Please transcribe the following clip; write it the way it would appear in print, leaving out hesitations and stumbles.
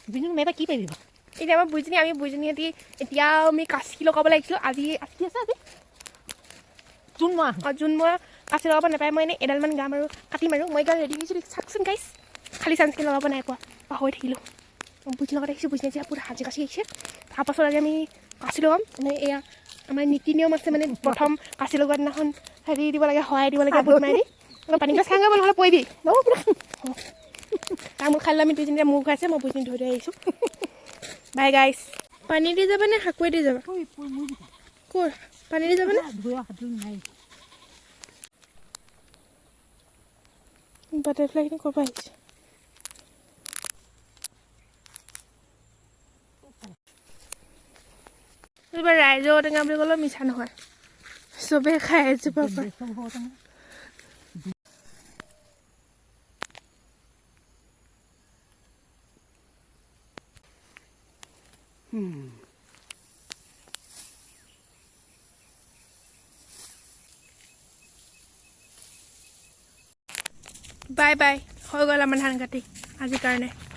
বিজনী মেবা কি পাৰিবি এতিয়া আমাৰ বুইজনী আমি বুইজনীহঁতি এতিয়া আমি কাচি লগাব লাগিছিলোঁ আজি আছে আজি জোন মৰা জোন মই কাচি লগাব নাপায় মই এনেই এডালমান গাম আৰু কাটিম আৰু মই এতিয়া ৰেডি হৈছোঁ চাওকচোন গাইছ খালি চানস্ক্ৰীন লগাব নাই পোৱা পাহৰি থাকিলোঁ বুজিৰ লগত আহিছোঁ বুজি পুৰা সাজি কাচি আহিছে তাৰপাছত আজি আমি কাচি লগাম মানে এয়া আমাৰ নীতি নিয়ম আছে মানে প্ৰথম কাচি লগোৱা দিনাখন হেৰি দিব লাগে সহায় দিব লাগে বুট মাৰি দি পানী গিলাচ খাই নহ'লে পৰিবি তাৰ মোৰ খাই লৈ আমি দুইজনীয়ে মূৰ খুৱাইছে মই বুজি ধৰি আহিছোঁ বাই গাইছ পানী দি যাবানে শাকুৱে দি যাবা ক'ৰ পানী দি যাবানে বাটাৰফ্লাইখিনি ক'ৰ পৰা আহিছে এইবাৰ ৰাইজৰ ঔটেঙা বুলি ক'লেও মিছা নহয় চবেই খাই এজোপা বাই বাই হৈ গ'ল আমাৰ ধান কাটি আজিৰ কাৰণে